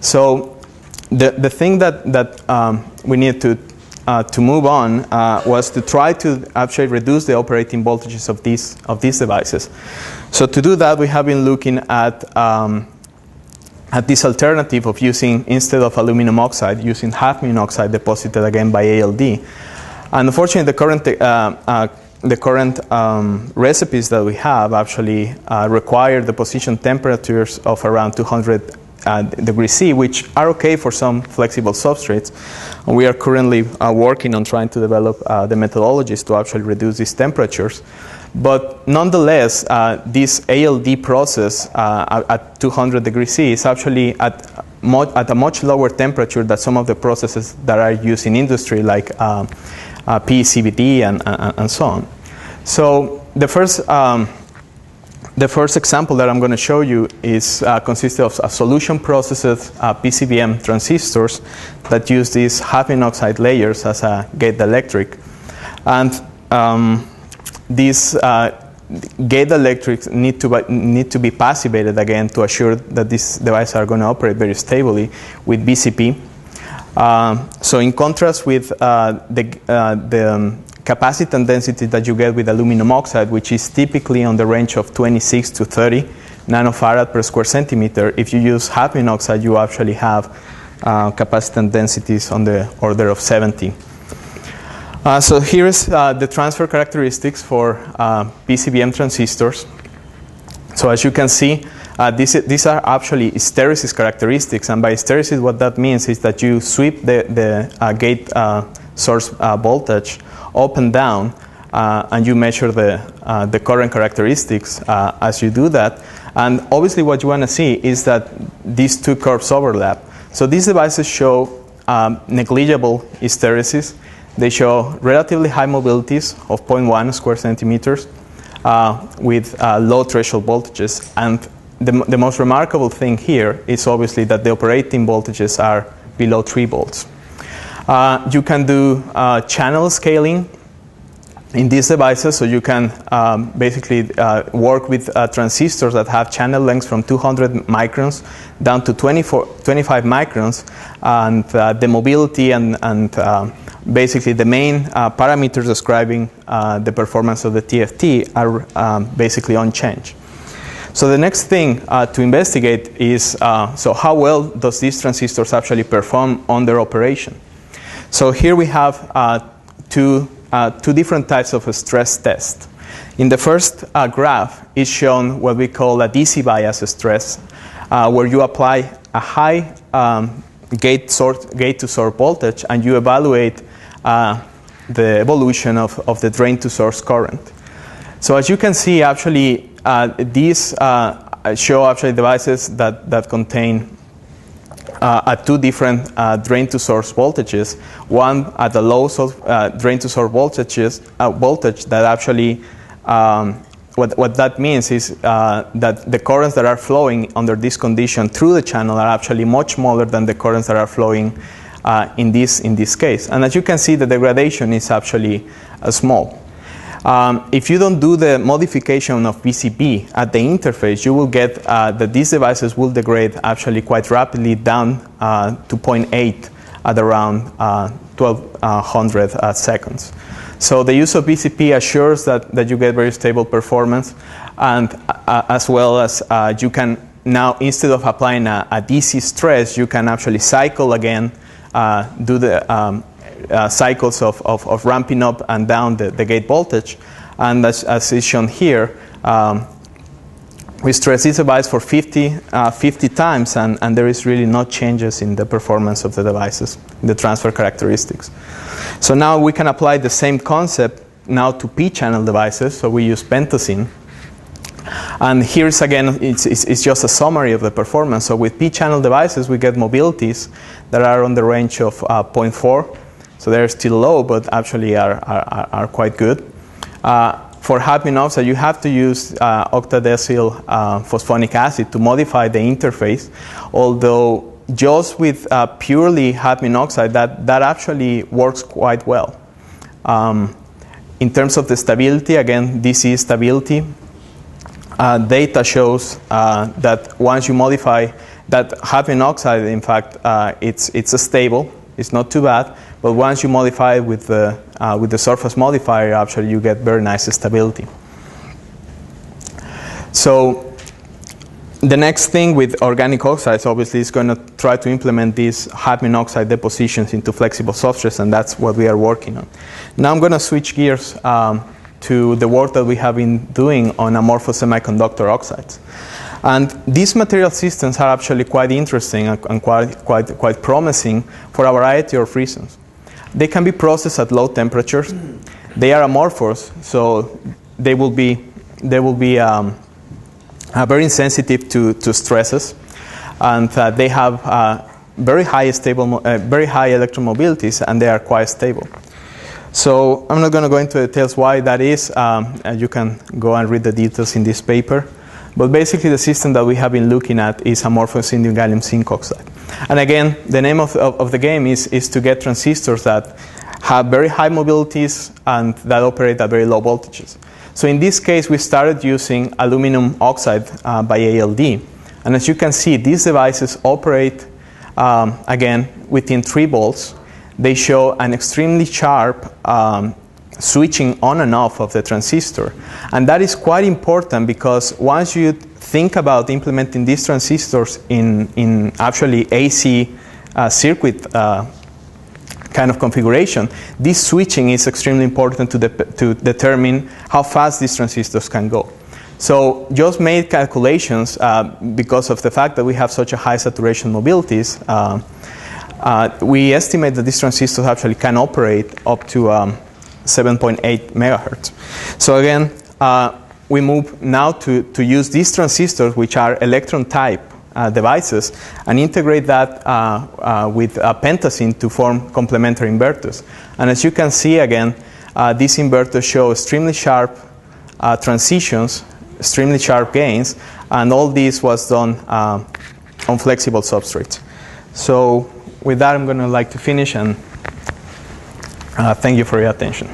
So the thing that we need to move on was to try to actually reduce the operating voltages of these devices. So to do that, we have been looking at this alternative of using, instead of aluminum oxide, using hafnium oxide deposited again by ALD. And unfortunately, the current recipes that we have actually require deposition temperatures of around 200 degrees C, which are okay for some flexible substrates. And we are currently working on trying to develop the methodologies to actually reduce these temperatures. But nonetheless, this ALD process at 200 degrees C is actually at a much lower temperature than some of the processes that are used in industry, like PECVD and so on. So the first example that I'm going to show you is consists of a solution processed PCBM transistors that use these hafnium oxide layers as a gate dielectric. And these gate dielectrics need to be passivated again to assure that these devices are going to operate very stably with BCP. So in contrast with the capacitance density that you get with aluminum oxide, which is typically on the range of 26 to 30 nanofarad per square centimeter, if you use hafnium oxide, you actually have capacitance densities on the order of 70. So here is the transfer characteristics for PCBM transistors. So as you can see, these are actually hysteresis characteristics, and by hysteresis what that means is that you sweep the gate source voltage up and down, and you measure the current characteristics as you do that. And obviously what you want to see is that these two curves overlap. So these devices show negligible hysteresis. They show relatively high mobilities of 0.1 square centimeters with low threshold voltages. And the most remarkable thing here is obviously that the operating voltages are below 3 volts. You can do channel scaling in these devices, so you can basically work with transistors that have channel lengths from 200 microns down to 25 microns, and the mobility and basically the main parameters describing the performance of the TFT are basically unchanged. So the next thing to investigate is so how well does these transistors actually perform under operation. So here we have two different types of a stress test. In the first graph is shown what we call a DC bias stress, where you apply a high gate to source voltage and you evaluate the evolution of the drain to source current. So as you can see, actually these show actually devices that contain at two different drain to source voltages. One at the low drain to source voltage that actually what that means is that the currents that are flowing under this condition through the channel are actually much smaller than the currents that are flowing in this case. And as you can see, the degradation is actually small. If you don't do the modification of PCB at the interface, you will get that these devices will degrade actually quite rapidly down to 0.8 at around 1200 seconds. So the use of PCB assures that you get very stable performance, and as well as you can now, instead of applying a DC stress, you can actually cycle again, do the cycles of ramping up and down the gate voltage. And as is shown here, we stress this device for 50 times, and there is really no changes in the performance of the devices, the transfer characteristics. So now we can apply the same concept now to P-channel devices. So we use pentosine. And here's again, it's just a summary of the performance. So with P-channel devices, we get mobilities that are on the range of 0.4. So they're still low, but actually are quite good. For hafnium oxide, you have to use octadecyl phosphonic acid to modify the interface, although just with purely hafnium oxide, that actually works quite well. In terms of the stability, again, DC stability, data shows that once you modify that hafnium oxide, in fact, it's stable. It's not too bad. But once you modify it with the surface modifier, actually you get very nice stability. So the next thing with organic oxides, obviously, is going to try to implement these hafnium oxide depositions into flexible substrates, and that's what we are working on. Now I'm going to switch gears to the work that we have been doing on amorphous semiconductor oxides. And these material systems are actually quite interesting and quite promising for a variety of reasons. They can be processed at low temperatures. They are amorphous, so they will be very insensitive to stresses, and they have very high electromobilities, and they are quite stable. So I'm not going to go into details why that is. You can go and read the details in this paper. But basically, the system that we have been looking at is amorphous indium gallium zinc oxide. And again, the name of the game is to get transistors that have very high mobilities and that operate at very low voltages. So in this case, we started using aluminum oxide by ALD. And as you can see, these devices operate, again, within 3 volts. They show an extremely sharp switching on and off of the transistor. And that is quite important because once you think about implementing these transistors in actually AC circuit kind of configuration, this switching is extremely important to determine how fast these transistors can go. So just made calculations because of the fact that we have such a high saturation mobilities. We estimate that these transistors actually can operate up to 7.8 megahertz. So again, we move now to use these transistors, which are electron type devices, and integrate that with pentasine to form complementary inverters. And as you can see again, these inverters show extremely sharp transitions, extremely sharp gains, and all this was done on flexible substrates. So with that, I'm going to like to finish, and thank you for your attention.